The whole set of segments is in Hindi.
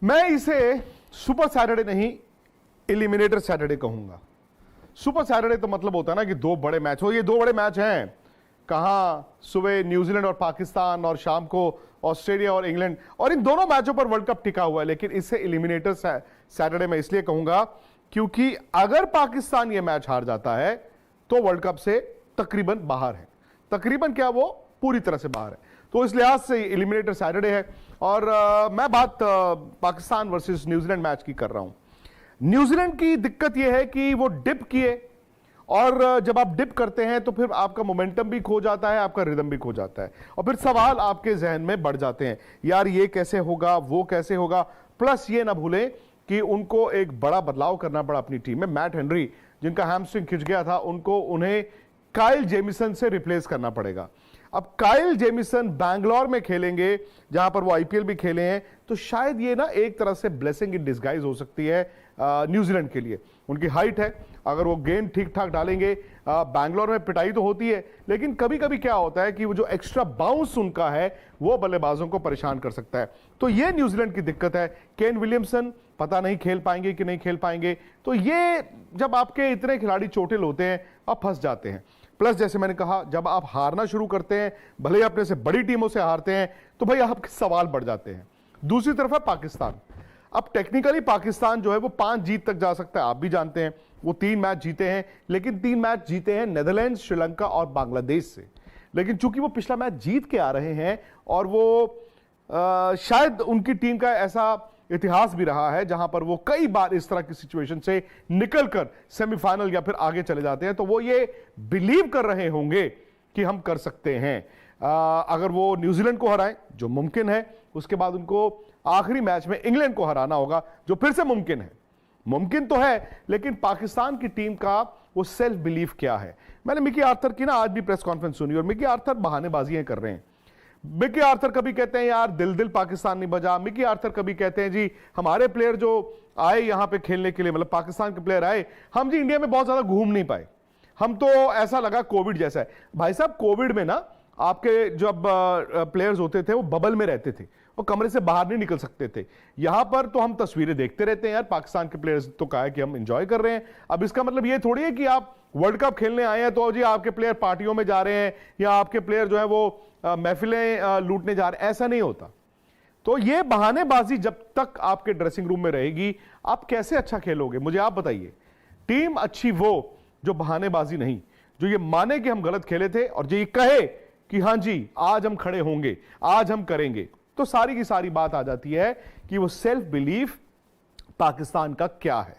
मैं इसे सुपर सैटरडे नहीं, एलिमिनेटर सैटरडे कहूंगा। सुपर सैटरडे तो मतलब होता है ना कि दो बड़े मैच हो। ये दो बड़े मैच हैं, कहां सुबह न्यूजीलैंड और पाकिस्तान और शाम को ऑस्ट्रेलिया और इंग्लैंड, और इन दोनों मैचों पर वर्ल्ड कप टिका हुआ है। लेकिन इससे एलिमिनेटर सैटरडे मैं इसलिए कहूंगा क्योंकि अगर पाकिस्तान ये मैच हार जाता है तो वर्ल्ड कप से तकरीबन बाहर है। तकरीबन क्या, वो पूरी तरह से बाहर है। तो इस लिहाज से एलिमिनेटर सैटरडे है। और मैं बात पाकिस्तान वर्सेस न्यूजीलैंड मैच की कर रहा हूं। न्यूजीलैंड की दिक्कत यह है कि वो डिप किए, और जब आप डिप करते हैं तो फिर आपका मोमेंटम भी खो जाता है, आपका रिदम भी खो जाता है, और फिर सवाल आपके जहन में बढ़ जाते हैं, यार ये कैसे होगा, वो कैसे होगा। प्लस ये ना भूलें कि उनको एक बड़ा बदलाव करना पड़ा अपनी टीम में। मैट हेनरी, जिनका हैमस्ट्रिंग खिंच गया था, उन्हें काइल जेमिसन से रिप्लेस करना पड़ेगा। अब काइल जेमिसन बैंगलोर में खेलेंगे, जहां पर वो आईपीएल भी खेले हैं, तो शायद ये ना एक तरह से ब्लेसिंग इन डिस्गाइज हो सकती है न्यूजीलैंड के लिए। उनकी हाइट है, अगर वो गेंद ठीक ठाक डालेंगे, बैंगलोर में पिटाई तो होती है, लेकिन कभी कभी क्या होता है कि वो जो एक्स्ट्रा बाउंस उनका है वो बल्लेबाजों को परेशान कर सकता है। तो ये न्यूजीलैंड की दिक्कत है। केन विलियमसन पता नहीं खेल पाएंगे कि नहीं खेल पाएंगे। तो ये जब आपके इतने खिलाड़ी चोटिल होते हैं, आप फंस जाते हैं। प्लस जैसे मैंने कहा, जब आप हारना शुरू करते हैं, भले ही अपने से बड़ी टीमों से हारते हैं, तो भाई आपके सवाल बढ़ जाते हैं। दूसरी तरफ है पाकिस्तान। अब टेक्निकली पाकिस्तान जो है वो 5 जीत तक जा सकता है, आप भी जानते हैं। वो 3 मैच जीते हैं, लेकिन 3 मैच जीते हैं नेदरलैंड, श्रीलंका और बांग्लादेश से। लेकिन चूंकि वो पिछला मैच जीत के आ रहे हैं, और वो शायद उनकी टीम का ऐसा इतिहास भी रहा है जहां पर वो कई बार इस तरह की सिचुएशन से निकलकर सेमीफाइनल या फिर आगे चले जाते हैं, तो वो ये बिलीव कर रहे होंगे कि हम कर सकते हैं। अगर वो न्यूजीलैंड को हराएं, जो मुमकिन है, उसके बाद उनको आखिरी मैच में इंग्लैंड को हराना होगा, जो फिर से मुमकिन है। मुमकिन तो है, लेकिन पाकिस्तान की टीम का वो सेल्फ बिलीफ क्या है। मैंने मिकी आर्थर की ना आज भी प्रेस कॉन्फ्रेंस सुनी, और मिकी आर्थर बहानेबाजियां कर रहे हैं। मिकी आर्थर कभी कहते हैं यार दिल पाकिस्तान नहीं बजा। मिकी आर्थर कभी कहते हैं जी हमारे प्लेयर जो आए यहां पे खेलने के लिए, मतलब पाकिस्तान के प्लेयर आए, हम जी इंडिया में बहुत ज्यादा घूम नहीं पाए, हम तो ऐसा लगा कोविड जैसा है। भाई साहब, कोविड में ना आपके जब प्लेयर्स होते थे वो बबल में रहते थे, वो कमरे से बाहर नहीं निकल सकते थे। यहां पर तो हम तस्वीरें देखते रहते हैं यार, पाकिस्तान के प्लेयर्स तो कहा है कि हम एंजॉय कर रहे हैं। अब इसका मतलब ये थोड़ी है कि आप वर्ल्ड कप खेलने आए हैं तो जी आपके प्लेयर पार्टियों में जा रहे हैं, या आपके प्लेयर जो है वो महफिलें लूटने जा रहे हैं, ऐसा नहीं होता। तो ये बहानेबाजी जब तक आपके ड्रेसिंग रूम में रहेगी, आप कैसे अच्छा खेलोगे, मुझे आप बताइए। टीम अच्छी वो जो बहानेबाजी नहीं, जो ये माने कि हम गलत खेले थे, और जो ये कहे कि हां जी आज हम खड़े होंगे, आज हम करेंगे। तो सारी की सारी बात आ जाती है कि वो सेल्फ बिलीफ पाकिस्तान का क्या है।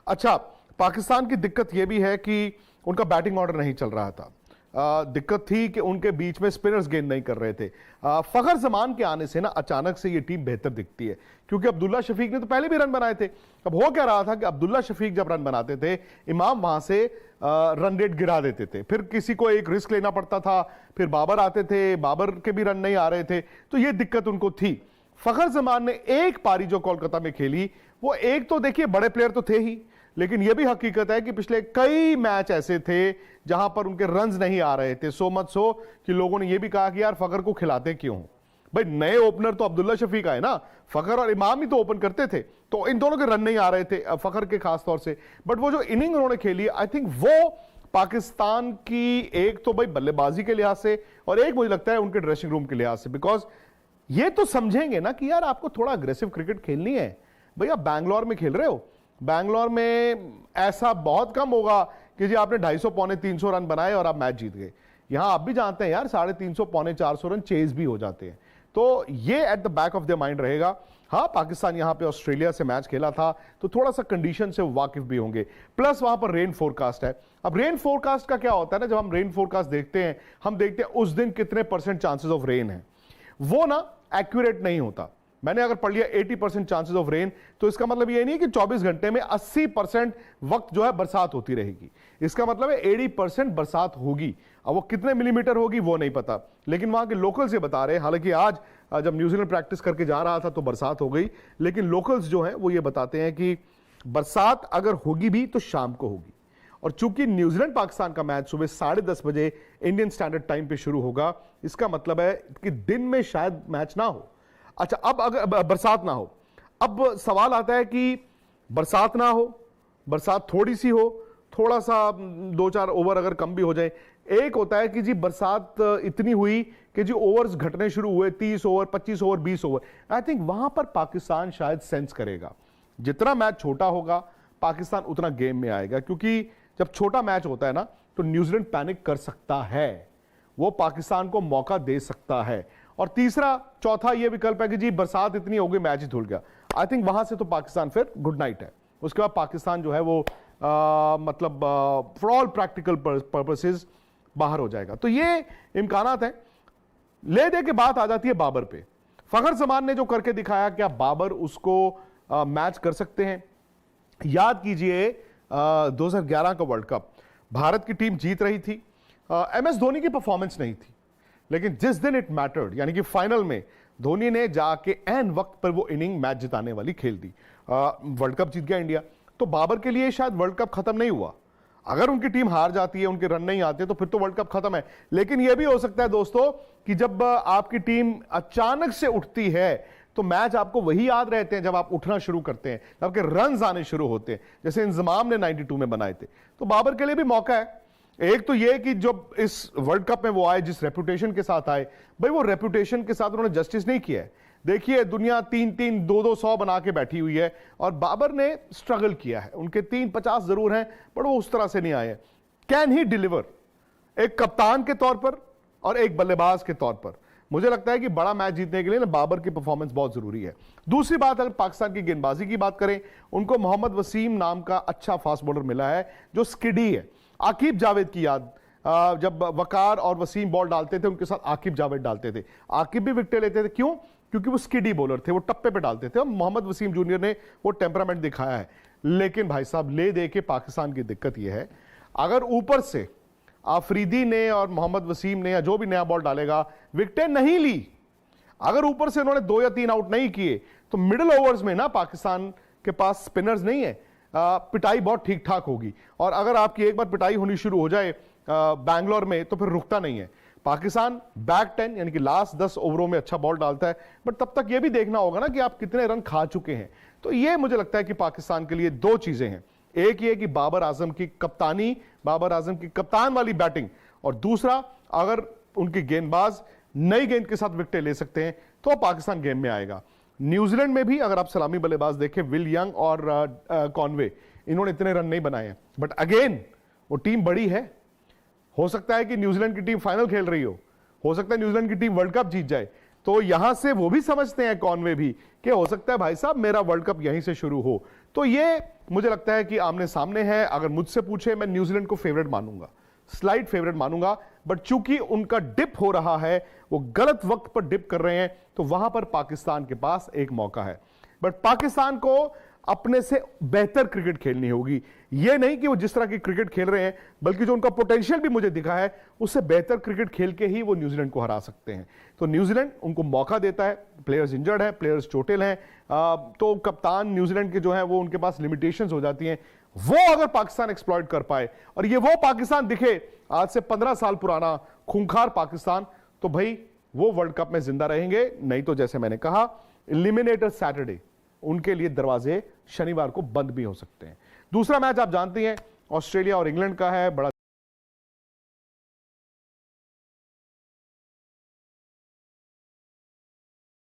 अच्छा, पाकिस्तान की दिक्कत यह भी है कि उनका बैटिंग ऑर्डर नहीं चल रहा था। दिक्कत थी कि उनके बीच में स्पिनर्स गेंद नहीं कर रहे थे। फखर जमान के आने से ना अचानक से ये टीम बेहतर दिखती है, क्योंकि अब्दुल्ला शफीक ने तो पहले भी रन बनाए थे। अब हो क्या रहा था कि अब्दुल्ला शफीक जब रन बनाते थे, इमाम वहां से रन रेट गिरा देते थे, फिर किसी को एक रिस्क लेना पड़ता था, फिर बाबर आते थे, बाबर के भी रन नहीं आ रहे थे, तो ये दिक्कत उनको थी। फखर जमान ने एक पारी जो कोलकाता में खेली, वो एक तो देखिए बड़े प्लेयर तो थे ही, लेकिन यह भी हकीकत है कि पिछले कई मैच ऐसे थे जहां पर उनके रन्स नहीं आ रहे थे। सो मच सो कि लोगों ने यह भी कहा कि यार फखर को खिलाते क्यों। भाई नए ओपनर तो अब्दुल्ला शफीक आए ना, फखर और इमाम ही तो ओपन करते थे, तो इन दोनों के रन नहीं आ रहे थे, फखर के खास तौर से। बट वो जो इनिंग उन्होंने खेली, आई थिंक वो पाकिस्तान की एक तो भाई बल्लेबाजी के लिहाज से, और एक मुझे लगता है उनके ड्रेसिंग रूम के लिहाज से, बिकॉज ये तो समझेंगे ना कि यार आपको थोड़ा अग्रेसिव क्रिकेट खेलनी है। भैया बैंगलोर में खेल रहे हो, बैंगलोर में ऐसा बहुत कम होगा कि जी आपने 250 पौने 300 रन बनाए और आप मैच जीत गए। यहां आप भी जानते हैं यार 350 पौने 400 रन चेज भी हो जाते हैं। तो ये at the back of the mind रहेगा। हाँ, पाकिस्तान यहां पे ऑस्ट्रेलिया से मैच खेला था, तो थोड़ा सा कंडीशन से वाकिफ भी होंगे। प्लस वहां पर रेन फोरकास्ट है। अब रेन फोरकास्ट का क्या होता है ना, जब हम रेन फोरकास्ट देखते हैं, हम देखते हैं उस दिन कितने % चांसेस ऑफ रेन है, वो ना एक्यूरेट नहीं होता। मैंने अगर पढ़ लिया 80% चांसेस ऑफ रेन, तो इसका मतलब ये नहीं है कि 24 घंटे में 80% वक्त जो है बरसात होती रहेगी। इसका मतलब है 80% बरसात होगी। अब वो कितने मिलीमीटर होगी वो नहीं पता, लेकिन वहां के लोकल्स ये बता रहे हैं। हालांकि आज जब न्यूजीलैंड प्रैक्टिस करके जा रहा था तो बरसात हो गई, लेकिन लोकल्स जो हैं वो ये बताते हैं कि बरसात अगर होगी भी तो शाम को होगी। और चूंकि न्यूजीलैंड पाकिस्तान का मैच सुबह 10:30 बजे इंडियन स्टैंडर्ड टाइम पे शुरू होगा, इसका मतलब है कि दिन में शायद मैच ना हो। अच्छा, अब अगर बरसात ना हो, अब सवाल आता है कि बरसात ना हो, बरसात थोड़ी सी हो, थोड़ा सा 2-4 ओवर अगर कम भी हो जाए। एक होता है कि जी बरसात इतनी हुई कि जी ओवर्स घटने शुरू हुए, 30 over, 25 over, 20 over. I think वहां पर पाकिस्तान शायद सेंस करेगा, जितना मैच छोटा होगा पाकिस्तान उतना गेम में आएगा, क्योंकि जब छोटा मैच होता है ना तो न्यूजीलैंड पैनिक कर सकता है, वो पाकिस्तान को मौका दे सकता है। और तीसरा चौथा ये विकल्प है कि जी बरसात इतनी हो गई मैच ही धुल गया। आई थिंक वहां से तो पाकिस्तान फिर गुड नाइट है, उसके बाद पाकिस्तान जो है वो मतलब फॉर ऑल प्रैक्टिकल पर्पसेस बाहर हो जाएगा। तो ये इम्कानात है। ले दे के बात आ जाती है बाबर पे। फखर जमान ने जो करके दिखाया, क्या बाबर उसको मैच कर सकते हैं? याद कीजिए 2011 का वर्ल्ड कप भारत की टीम जीत रही थी, एमएस धोनी की परफॉर्मेंस नहीं थी, लेकिन जिस दिन इट मैटर्ड यानी कि फाइनल में धोनी ने जाके एन वक्त पर वो इनिंग मैच जिताने वाली खेल दी, वर्ल्ड कप जीत गया इंडिया। तो बाबर के लिए शायद वर्ल्ड कप खत्म नहीं हुआ। अगर उनकी टीम हार जाती है, उनके रन नहीं आते, तो फिर तो वर्ल्ड कप खत्म है। लेकिन यह भी हो सकता है दोस्तों कि जब आपकी टीम अचानक से उठती है तो मैच आपको वही याद रहते हैं जब आप उठना शुरू करते हैं, जब आपके रन आने शुरू होते हैं, जैसे इंजमाम ने 92 में बनाए थे। तो बाबर के लिए भी मौका है। एक तो यह कि जब इस वर्ल्ड कप में वो आए, जिस रेपुटेशन के साथ आए, भाई वो रेपुटेशन के साथ उन्होंने जस्टिस नहीं किया है। देखिए दुनिया 3-3, 2-2, 100 बना के बैठी हुई है और बाबर ने स्ट्रगल किया है। उनके 350 जरूर हैं, पर वो उस तरह से नहीं आए। कैन ही डिलीवर एक कप्तान के तौर पर और एक बल्लेबाज के तौर पर? मुझे लगता है कि बड़ा मैच जीतने के लिए ना बाबर की परफॉर्मेंस बहुत जरूरी है। दूसरी बात, अगर पाकिस्तान की गेंदबाजी की बात करें, उनको मोहम्मद वसीम नाम का अच्छा फास्ट बॉलर मिला है जो स्किडी है। आकिब जावेद की याद, जब वकार और वसीम बॉल डालते थे उनके साथ आकिब जावेद डालते थे। आकिब भी विकेट लेते थे, क्यों? क्योंकि वो स्किडी बॉलर थे, वो टप्पे पे डालते थे। और मोहम्मद वसीम जूनियर ने वो टेम्परामेंट दिखाया है। लेकिन भाई साहब ले दे के पाकिस्तान की दिक्कत यह है, अगर ऊपर से आफरीदी ने और मोहम्मद वसीम ने या जो भी नया बॉल डालेगा विकेटें नहीं ली, अगर ऊपर से उन्होंने 2 या 3 आउट नहीं किए, तो मिडिल ओवर्स में ना पाकिस्तान के पास स्पिनर्स नहीं है, पिटाई बहुत ठीक ठाक होगी। और अगर आपकी एक बार पिटाई होनी शुरू हो जाए बैंगलोर में, तो फिर रुकता नहीं है। पाकिस्तान बैक 10 यानी कि लास्ट 10 ओवरों में अच्छा बॉल डालता है, बट तब तक यह भी देखना होगा ना कि आप कितने रन खा चुके हैं। तो यह मुझे लगता है कि पाकिस्तान के लिए 2 चीजें हैं। एक ये कि बाबर आजम की कप्तानी, बाबर आजम की कप्तान वाली बैटिंग, और दूसरा अगर उनके गेंदबाज नई गेंद के साथ विकेटें ले सकते हैं तो पाकिस्तान गेम में आएगा। न्यूजीलैंड में भी अगर आप सलामी बल्लेबाज देखें, विल यंग और कॉनवे, इन्होंने इतने रन नहीं बनाए हैं, बट अगेन वो टीम बड़ी है। हो सकता है कि न्यूजीलैंड की टीम फाइनल खेल रही हो सकता है न्यूजीलैंड की टीम वर्ल्ड कप जीत जाए। तो यहां से वो भी समझते हैं, कॉनवे भी, कि हो सकता है भाई साहब मेरा वर्ल्ड कप यहीं से शुरू हो। तो ये मुझे लगता है कि आमने सामने है। अगर मुझसे पूछे, मैं न्यूजीलैंड को फेवरेट मानूंगा, स्लाइड फेवरेट मानूंगा, बट चूंकि उनका डिप हो रहा है, वो गलत वक्त पर डिप कर रहे हैं, तो वहां पर पाकिस्तान के पास एक मौका है। बट पाकिस्तान को अपने से बेहतर क्रिकेट खेलनी होगी। यह नहीं कि वो जिस तरह की क्रिकेट खेल रहे हैं, बल्कि जो उनका पोटेंशियल भी मुझे दिखा है, उससे बेहतर क्रिकेट खेल के ही वो न्यूजीलैंड को हरा सकते हैं। तो न्यूजीलैंड उनको मौका देता है। प्लेयर्स इंजर्ड है, प्लेयर्स चोटिल हैं, तो कप्तान न्यूजीलैंड के जो है वो उनके पास लिमिटेशंस हो जाती हैं। वो अगर पाकिस्तान एक्सप्लॉइट कर पाए और ये वो पाकिस्तान दिखे आज से 15 साल पुराना खूंखार पाकिस्तान, तो भाई वो वर्ल्ड कप में जिंदा रहेंगे। नहीं तो जैसे मैंने कहा, एलिमिनेटर सैटरडे, उनके लिए दरवाजे शनिवार को बंद भी हो सकते हैं। दूसरा मैच आप जानते हैं ऑस्ट्रेलिया और इंग्लैंड का है, बड़ा